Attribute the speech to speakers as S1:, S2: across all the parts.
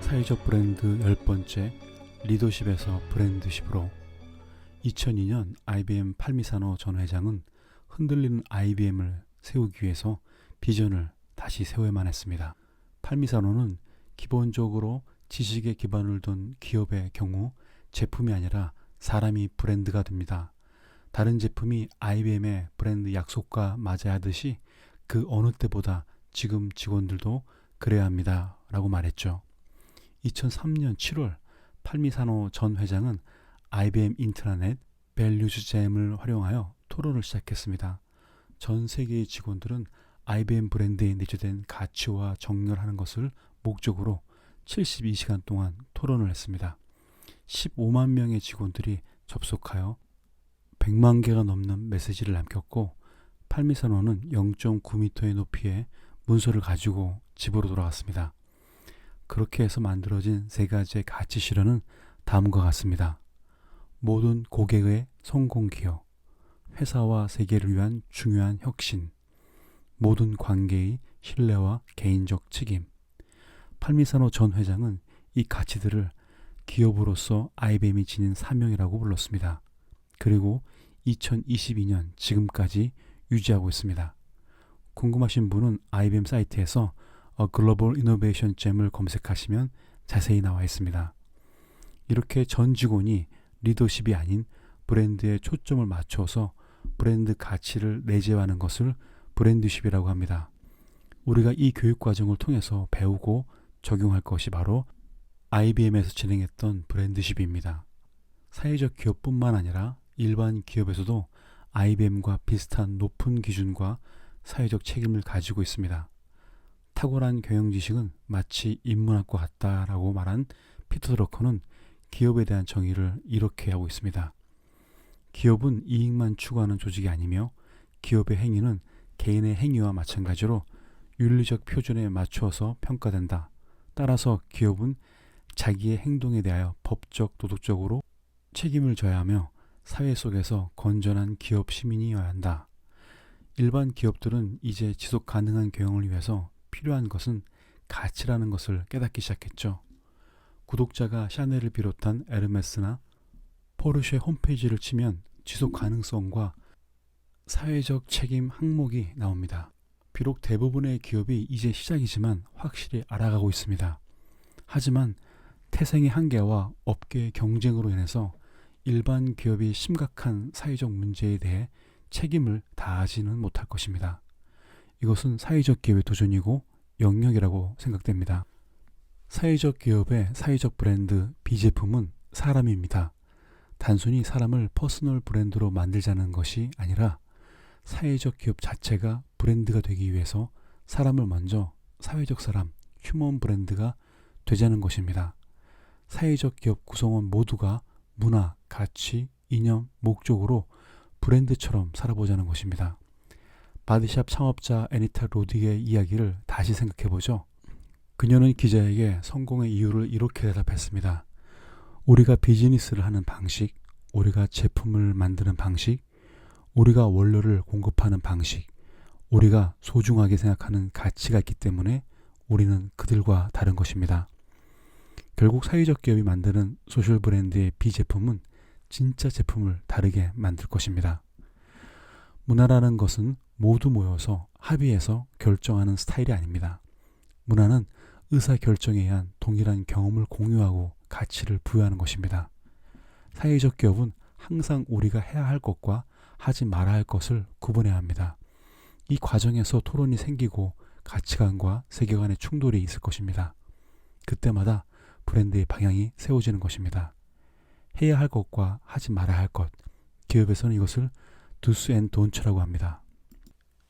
S1: 사회적 브랜드 10번째 리더십에서 브랜드십으로 2002년 IBM 팔미산호 전 회장은 흔들리는 IBM을 세우기 위해서 비전을 다시 세워야만 했습니다. 팔미산호는 기본적으로 지식에 기반을 둔 기업의 경우 제품이 아니라 사람이 브랜드가 됩니다. 다른 제품이 IBM의 브랜드 약속과 맞아야 하듯이 그 어느 때보다 지금 직원들도 그래야 합니다 라고 말했죠. 2003년 7월 팔미산호 전 회장은 IBM 인트라넷 밸류즈잼을 활용하여 토론을 시작했습니다. 전 세계의 직원들은 IBM 브랜드에 내재된 가치와 정렬하는 것을 목적으로 72시간 동안 토론을 했습니다. 15만 명의 직원들이 접속하여 100만 개가 넘는 메시지를 남겼고 팔미산호는 0.9m의 높이의 문서를 가지고 집으로 돌아갔습니다. 그렇게 해서 만들어진 세 가지의 가치 실현은 다음과 같습니다. 모든 고객의 성공 기여, 회사와 세계를 위한 중요한 혁신, 모든 관계의 신뢰와 개인적 책임. 팔미산호 전 회장은 이 가치들을 기업으로서 IBM이 지닌 사명이라고 불렀습니다. 그리고 2022년 지금까지 유지하고 있습니다. 궁금하신 분은 IBM 사이트에서 글로벌 이노베이션 잼을 검색하시면 자세히 나와 있습니다. 이렇게 전 직원이 리더십이 아닌 브랜드에 초점을 맞춰서 브랜드 가치를 내재하는 것을 브랜드십이라고 합니다. 우리가 이 교육 과정을 통해서 배우고 적용할 것이 바로 IBM에서 진행했던 브랜드십입니다. 사회적 기업뿐만 아니라 일반 기업에서도 IBM과 비슷한 높은 기준과 사회적 책임을 가지고 있습니다. 탁월한 경영 지식은 마치 인문학과 같다라고 말한 피터 드러커는 기업에 대한 정의를 이렇게 하고 있습니다. 기업은 이익만 추구하는 조직이 아니며 기업의 행위는 개인의 행위와 마찬가지로 윤리적 표준에 맞추어서 평가된다. 따라서 기업은 자기의 행동에 대하여 법적, 도덕적으로 책임을 져야 하며 사회 속에서 건전한 기업 시민이어야 한다. 일반 기업들은 이제 지속 가능한 경영을 위해서 필요한 것은 가치라는 것을 깨닫기 시작했죠. 구독자가 샤넬을 비롯한 에르메스나 포르쉐 홈페이지를 치면 지속 가능성과 사회적 책임 항목이 나옵니다. 비록 대부분의 기업이 이제 시작이지만 확실히 알아가고 있습니다. 하지만 태생의 한계와 업계의 경쟁으로 인해서 일반 기업이 심각한 사회적 문제에 대해 책임을 다하지는 못할 것입니다. 이것은 사회적 기업의 도전이고 영역이라고 생각됩니다. 사회적 기업의 사회적 브랜드 B제품은 사람입니다. 단순히 사람을 퍼스널 브랜드로 만들자는 것이 아니라 사회적 기업 자체가 브랜드가 되기 위해서 사람을 먼저 사회적 사람, 휴먼 브랜드가 되자는 것입니다. 사회적 기업 구성원 모두가 문화, 가치, 이념, 목적으로 브랜드처럼 살아보자는 것입니다. 바디샵 창업자 애니타 로dig의 이야기를 다시 생각해보죠. 그녀는 기자에게 성공의 이유를 이렇게 대답했습니다. 우리가 비즈니스를 하는 방식, 우리가 제품을 만드는 방식, 우리가 원료를 공급하는 방식, 우리가 소중하게 생각하는 가치가 있기 때문에 우리는 그들과 다른 것입니다. 결국 사회적 기업이 만드는 소셜 브랜드의 B제품은 진짜 제품을 다르게 만들 것입니다. 문화라는 것은 모두 모여서 합의해서 결정하는 스타일이 아닙니다. 문화는 의사결정에 의한 동일한 경험을 공유하고 가치를 부여하는 것입니다. 사회적 기업은 항상 우리가 해야 할 것과 하지 말아야 할 것을 구분해야 합니다. 이 과정에서 토론이 생기고 가치관과 세계관의 충돌이 있을 것입니다. 그때마다 브랜드의 방향이 세워지는 것입니다. 해야 할 것과 하지 말아야 할 것, 기업에서는 이것을 do's and don'ts라고 합니다.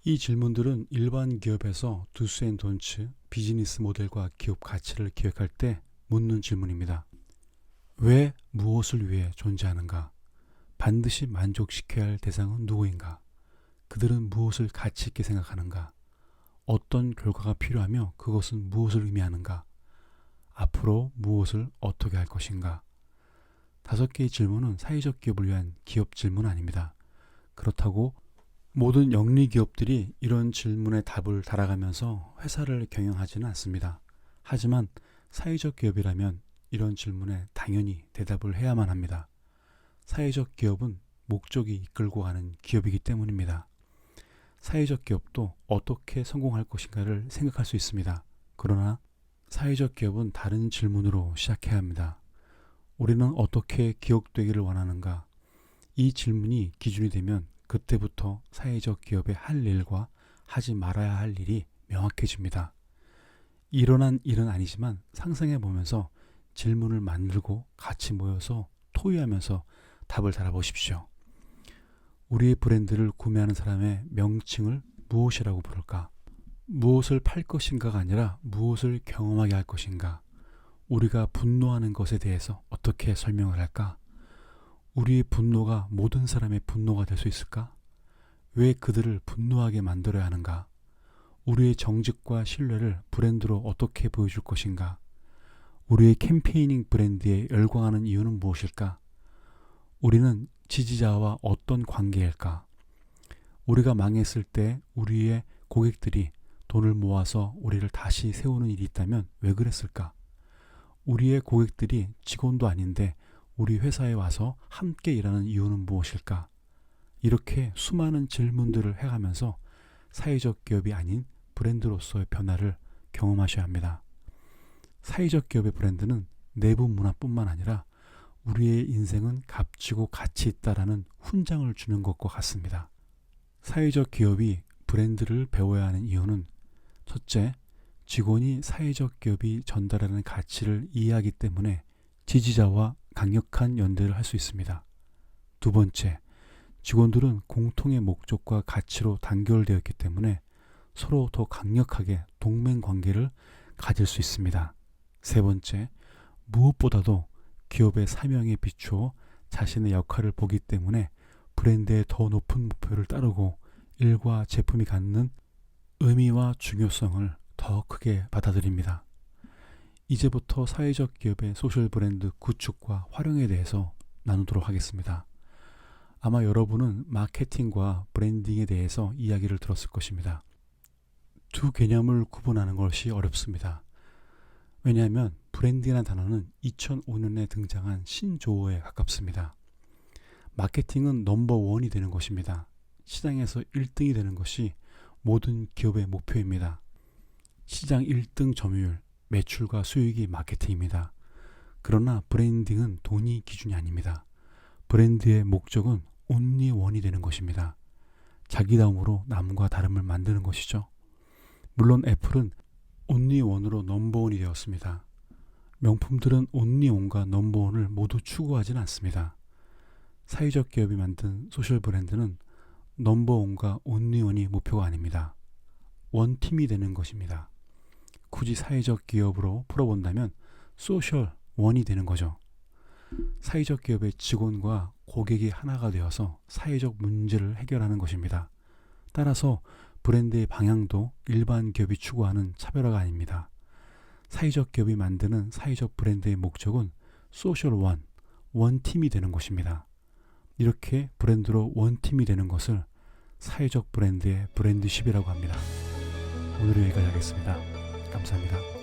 S1: 이 질문들은 일반 기업에서 do's and don'ts, 비즈니스 모델과 기업 가치를 기획할 때 묻는 질문입니다. 왜 무엇을 위해 존재하는가? 반드시 만족시켜야 할 대상은 누구인가? 그들은 무엇을 가치 있게 생각하는가? 어떤 결과가 필요하며 그것은 무엇을 의미하는가? 앞으로 무엇을 어떻게 할 것인가? 5개의 질문은 사회적 기업을 위한 기업 질문은 아닙니다. 그렇다고 모든 영리 기업들이 이런 질문에 답을 달아가면서 회사를 경영하지는 않습니다. 하지만 사회적 기업이라면 이런 질문에 당연히 대답을 해야만 합니다. 사회적 기업은 목적이 이끌고 가는 기업이기 때문입니다. 사회적 기업도 어떻게 성공할 것인가를 생각할 수 있습니다. 그러나 사회적 기업은 다른 질문으로 시작해야 합니다. 우리는 어떻게 기억되기를 원하는가? 이 질문이 기준이 되면 그때부터 사회적 기업의 할 일과 하지 말아야 할 일이 명확해집니다. 일어난 일은 아니지만 상상해 보면서 질문을 만들고 같이 모여서 토의하면서 답을 달아보십시오. 우리의 브랜드를 구매하는 사람의 명칭을 무엇이라고 부를까? 무엇을 팔 것인가가 아니라 무엇을 경험하게 할 것인가? 우리가 분노하는 것에 대해서 어떻게 설명을 할까? 우리의 분노가 모든 사람의 분노가 될 수 있을까? 왜 그들을 분노하게 만들어야 하는가? 우리의 정직과 신뢰를 브랜드로 어떻게 보여줄 것인가? 우리의 캠페이닝 브랜드에 열광하는 이유는 무엇일까? 우리는 지지자와 어떤 관계일까? 우리가 망했을 때 우리의 고객들이 돈을 모아서 우리를 다시 세우는 일이 있다면 왜 그랬을까? 우리의 고객들이 직원도 아닌데 우리 회사에 와서 함께 일하는 이유는 무엇일까? 이렇게 수많은 질문들을 해가면서 사회적 기업이 아닌 브랜드로서의 변화를 경험하셔야 합니다. 사회적 기업의 브랜드는 내부 문화뿐만 아니라 우리의 인생은 값지고 가치 있다라는 훈장을 주는 것과 같습니다. 사회적 기업이 브랜드를 배워야 하는 이유는 첫째, 직원이 사회적 기업이 전달하는 가치를 이해하기 때문에 지지자와 강력한 연대를 할 수 있습니다. 두 번째, 직원들은 공통의 목적과 가치로 단결되어 있기 때문에 서로 더 강력하게 동맹 관계를 가질 수 있습니다. 세 번째, 무엇보다도 기업의 사명에 비추어 자신의 역할을 보기 때문에 브랜드의 더 높은 목표를 따르고 일과 제품이 갖는 의미와 중요성을 더 크게 받아들입니다. 이제부터 사회적 기업의 소셜 브랜드 구축과 활용에 대해서 나누도록 하겠습니다. 아마 여러분은 마케팅과 브랜딩에 대해서 이야기를 들었을 것입니다. 두 개념을 구분하는 것이 어렵습니다. 왜냐하면 브랜딩이라는 단어는 2005년에 등장한 신조어에 가깝습니다. 마케팅은 넘버원이 되는 것입니다. 시장에서 1등이 되는 것이 모든 기업의 목표입니다. 시장 1등 점유율, 매출과 수익이 마케팅입니다. 그러나 브랜딩은 돈이 기준이 아닙니다. 브랜드의 목적은 only one이 되는 것입니다. 자기다움으로 남과 다름을 만드는 것이죠. 물론 애플은 only one으로 넘버원이 되었습니다. 명품들은 only one과 넘버원을 모두 추구하지는 않습니다. 사회적 기업이 만든 소셜 브랜드는 넘버원과 only one이 목표가 아닙니다. 원팀이 되는 것입니다. 굳이 사회적 기업으로 풀어본다면 소셜 원이 되는 거죠. 사회적 기업의 직원과 고객이 하나가 되어서 사회적 문제를 해결하는 것입니다. 따라서 브랜드의 방향도 일반 기업이 추구하는 차별화가 아닙니다. 사회적 기업이 만드는 사회적 브랜드의 목적은 소셜 원, 원팀이 되는 것입니다. 이렇게 브랜드로 원팀이 되는 것을 사회적 브랜드의 브랜드십이라고 합니다. 오늘은 여기까지 하겠습니다. 감사합니다.